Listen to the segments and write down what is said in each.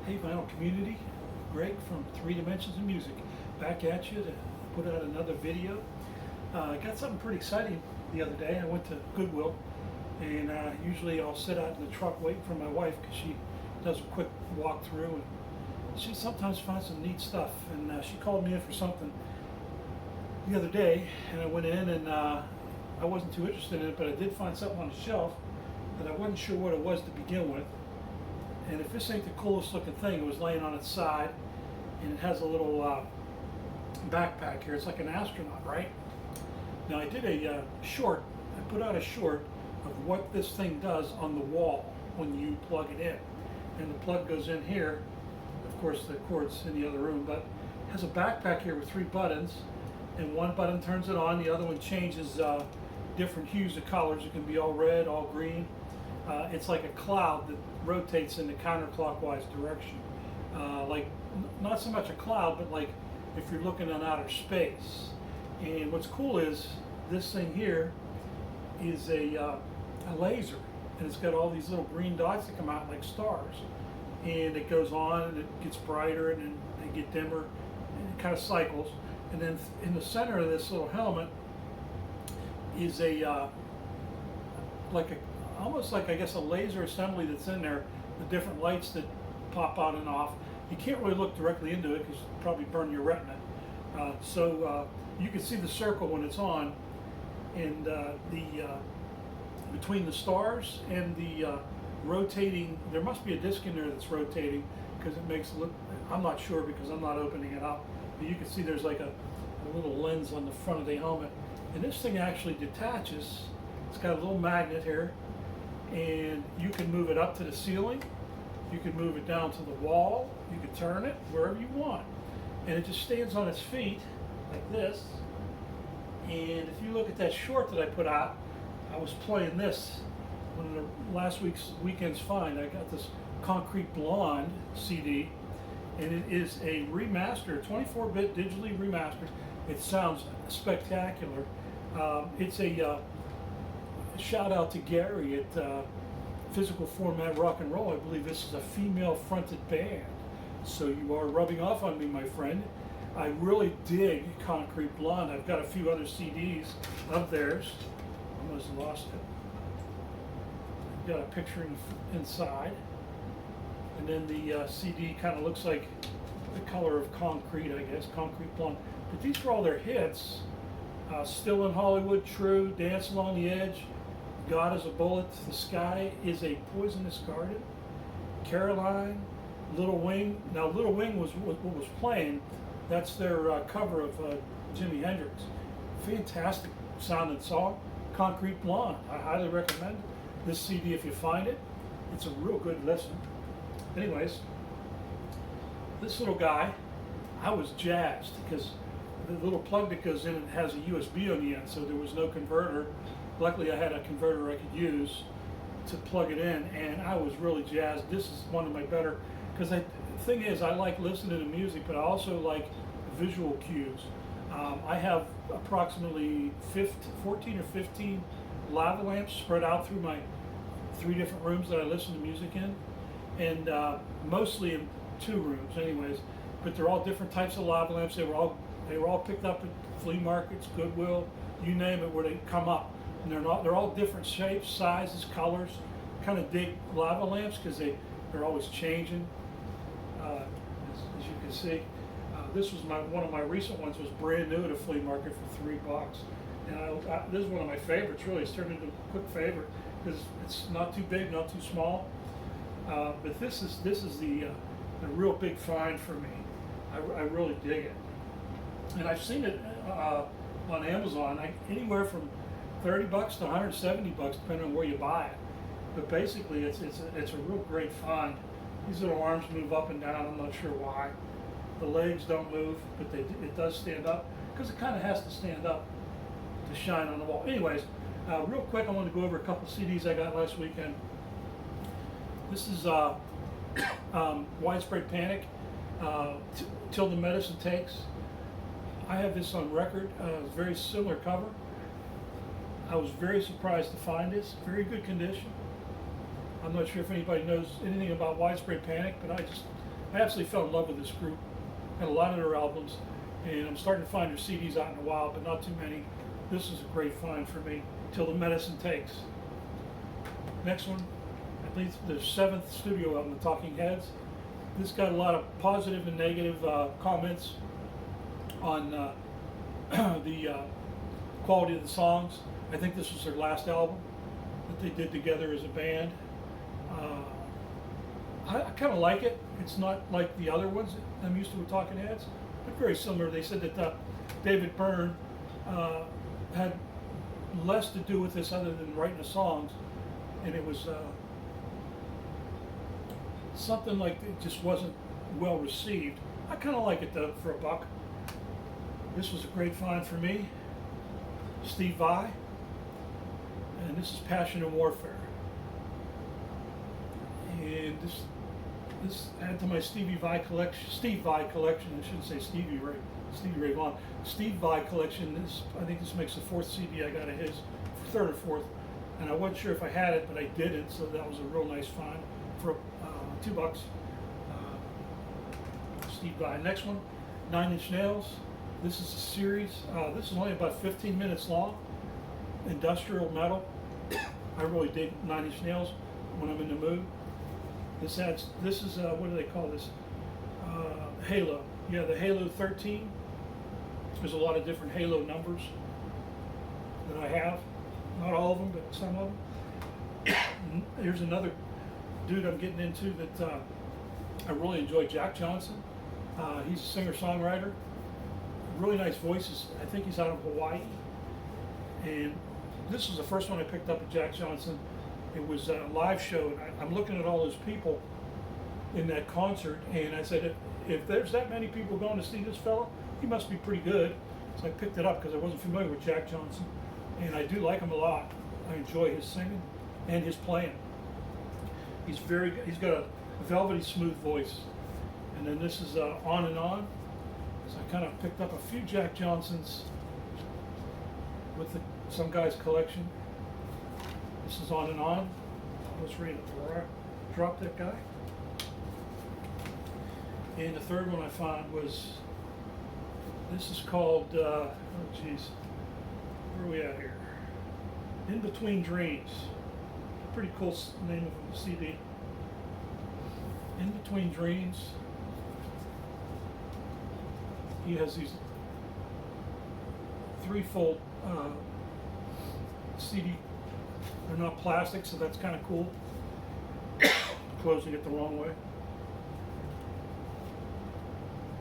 Hey, vinyl community, Greg from 3 Dimensions of Music, back at you to put out another video. I got something pretty exciting the other day. I went to Goodwill, and usually I'll sit out in the truck waiting for my wife because she does a quick walkthrough, and she sometimes finds some neat stuff. And she called me in for something the other day, and I went in, and I wasn't too interested in it, but I did find something on the shelf that I wasn't sure what it was to begin with. And if this ain't the coolest looking thing, it was laying on its side, and it has a little backpack here. It's like an astronaut, right? Now I did a short, I put out a short of what this thing does on the wall when you plug it in. And the plug goes in here. Of course the cord's in the other room, but it has a backpack here with 3 buttons, and one button turns it on, the other one changes different hues of colors. It can be all red, all green. It's like a cloud that rotates in the counterclockwise direction. Not so much a cloud, but like if you're looking at outer space. And what's cool is this thing here is a laser, and it's got all these little green dots that come out like stars. And it goes on, and it gets brighter, and then they get dimmer, and it kind of cycles. And then in the center of this little helmet is almost like, I guess, a laser assembly that's in there, the different lights that pop out and off. You can't really look directly into it because it'll probably burn your retina. You can see the circle when it's on, and between the stars and the rotating, there must be a disc in there that's rotating because it makes it look, I'm not sure because I'm not opening it up, but you can see there's like a little lens on the front of the helmet. And this thing actually detaches. It's got a little magnet here, and you can move it up to the ceiling, you can move it down to the wall, you can turn it wherever you want, and it just stands on its feet like this. And if you look at that short that I put out, I was playing this one of the last weekend's find. I got this Concrete Blonde CD, and it is a remaster, 24-bit digitally remastered. It sounds spectacular. It's a shout out to Gary at Physical Format Rock and Roll. I believe this is a female fronted band. So you are rubbing off on me, my friend. I really dig Concrete Blonde. I've got a few other CDs of theirs. Almost lost it. I've got a picture inside. And then the CD kind of looks like the color of concrete, I guess, Concrete Blonde. But these are all their hits. Still in Hollywood, True, Dance Along the Edge, God is a Bullet, The Sky is a Poisonous Garden, Caroline, Little Wing. Now Little Wing was what was playing. That's their cover of Jimi Hendrix. Fantastic sounding song. Concrete Blonde. I highly recommend this CD if you find it. It's a real good listen. Anyways, this little guy, I was jazzed because the little plug that goes in, it has a USB on the end, so there was no converter. Luckily I had a converter I could use to plug it in, and I was really jazzed. This is one of my better, because the thing is, I like listening to music, but I also like visual cues. I have approximately 14 or 15 lava lamps spread out through my 3 different rooms that I listen to music in, and mostly in 2 rooms anyways, but they're all different types of lava lamps. They were all picked up at flea markets, Goodwill, you name it, where they come up. And they're all different shapes, sizes, colors. Kind of dig lava lamps because they're always changing. As you can see, this was one of my recent ones. Was brand new at a flea market for $3. And this is one of my favorites. Really, it's turned into a quick favorite because it's not too big, not too small. But this is the real big find for me. I really dig it. And I've seen it on Amazon, anywhere from $30 to $170, depending on where you buy it. But basically, it's a real great find. These little arms move up and down. I'm not sure why. The legs don't move, but it does stand up because it kind of has to stand up to shine on the wall. Anyways, real quick, I want to go over a couple CDs I got last weekend. This is Widespread Panic, Till the Medicine Takes. I have this on record, very similar cover. I was very surprised to find this, very good condition. I'm not sure if anybody knows anything about Widespread Panic, but I absolutely fell in love with this group. Had a lot of their albums, and I'm starting to find their CDs out in a while, but not too many. This is a great find for me. Till the Medicine Takes. Next one, I believe the 7th studio album, The Talking Heads. This got a lot of positive and negative comments on the quality of the songs. I think this was their last album that they did together as a band. I kind of like it. It's not like the other ones that I'm used to with Talking Heads, but very similar. They said that David Byrne had less to do with this other than writing the songs, and it was something like it just wasn't well received. I kind of like it though for a buck. This was a great find for me. Steve Vai, and this is Passion and Warfare. And this add to my Steve Vai collection. I shouldn't say Stevie Ray Vaughan. Steve Vai collection. I think this makes the 4th CD I got of his, 3rd or 4th, and I wasn't sure if I had it, but I didn't. So that was a real nice find for $2. Steve Vai. Next one, 9 Inch Nails. This is a series. This is only about 15 minutes long. Industrial metal. I really dig 9 Inch Nails when I'm in the mood. This is what do they call this? Halo. Yeah, the Halo 13. There's a lot of different Halo numbers that I have. Not all of them, but some of them. Here's another dude I'm getting into that I really enjoy, Jack Johnson. He's a singer-songwriter. Really nice voices. I think he's out of Hawaii. And this was the first one I picked up at Jack Johnson. It was a live show, and I'm looking at all those people in that concert, and I said, if there's that many people going to see this fella, he must be pretty good. So I picked it up because I wasn't familiar with Jack Johnson, and I do like him a lot. I enjoy his singing and his playing. He's very good. He's got a velvety smooth voice. And then this is On and On. So I kind of picked up a few Jack Johnsons with some guy's collection. This is On and On. Let's read it. Drop that guy. And the third one I found was, this is called, oh geez, where are we at here? In Between Dreams. Pretty cool name of the CD. In Between Dreams. He has these threefold CD. They're not plastic, so that's kind of cool. Closing it the wrong way.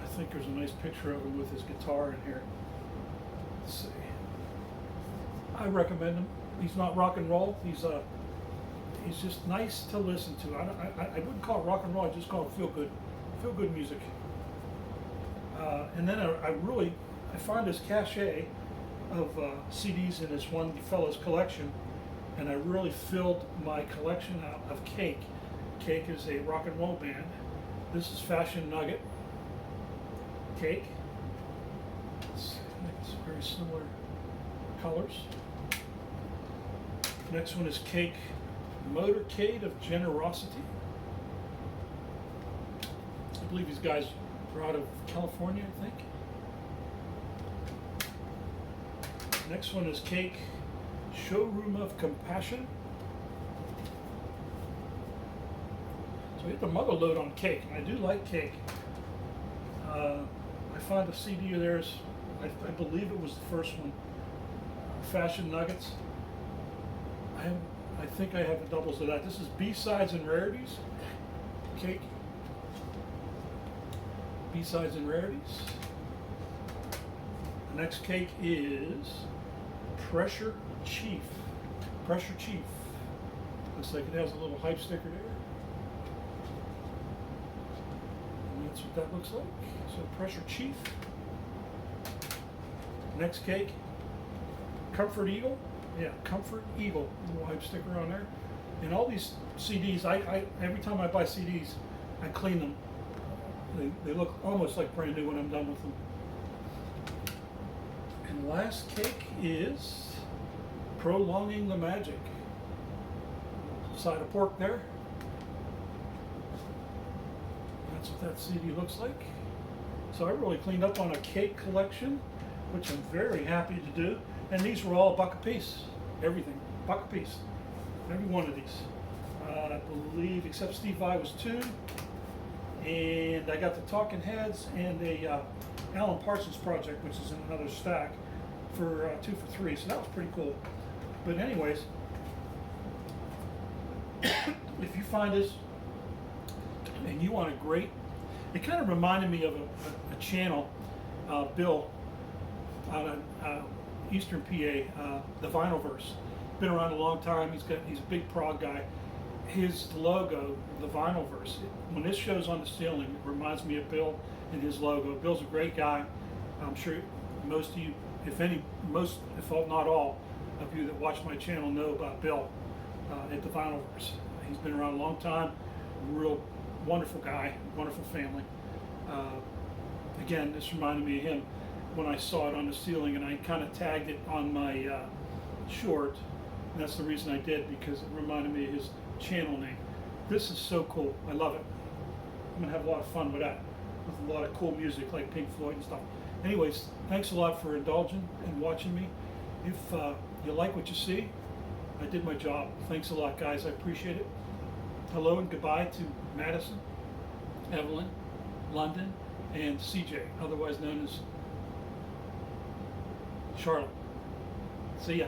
I think there's a nice picture of him with his guitar in here. Let's see. I recommend him. He's not rock and roll. He's just nice to listen to. I wouldn't call it rock and roll. I just call it feel good music. And then I find this cachet of CDs in this one fellow's collection, and I really filled my collection out of Cake. Cake is a rock and roll band. This is Fashion Nugget. Cake. It's very similar colors. Next one is Cake Motorcade of Generosity. I believe these guys are out of California, I think. Next one is Cake Showroom of Compassion. So we hit the mother load on Cake, and I do like Cake. I found a CD of theirs, I believe it was the first one, Fashion Nuggets. I think I have the doubles of that. This is B-Sides and Rarities. Cake. B-Sides and Rarities. The next Cake is Pressure Chief. Pressure Chief. Looks like it has a little hype sticker there. And that's what that looks like. So Pressure Chief. Next Cake, Comfort Eagle. Yeah, Comfort Eagle. Little hype sticker on there. And all these CDs, I every time I buy CDs, I clean them. They look almost like brand new when I'm done with them. And last Cake is Prolonging the Magic. Side of pork there. That's what that CD looks like. So I really cleaned up on a cake collection, which I'm very happy to do. And these were all $1 a piece. Everything, $1 a piece. Every one of these. I believe, except Steve Vai was 2. And I got the Talking Heads and the Alan Parsons Project, which is in another stack, for 2 for $3. So that was pretty cool. But anyways, if you find this and you want a great, it kind of reminded me of a channel, Bill, out of Eastern PA, the Vinylverse. Been around a long time. He's a big prog guy. His logo, the Vinylverse, when this shows on the ceiling, it reminds me of Bill and his logo. Bill's a great guy. I'm sure most of you, if not all of you that watch my channel know about Bill at the Vinylverse. He's been around a long time, real wonderful guy, wonderful family. Again, this reminded me of him when I saw it on the ceiling, and I kind of tagged it on my short. And that's the reason I did, because it reminded me of his channel name. This is so cool. I love it. I'm gonna have a lot of fun with that, with a lot of cool music like Pink Floyd and stuff. Anyways, thanks a lot for indulging and watching me. If you like what you see, I did my job. Thanks a lot, guys. I appreciate it. Hello and goodbye to Madison, Evelyn, London, and CJ, otherwise known as Charlotte. See ya.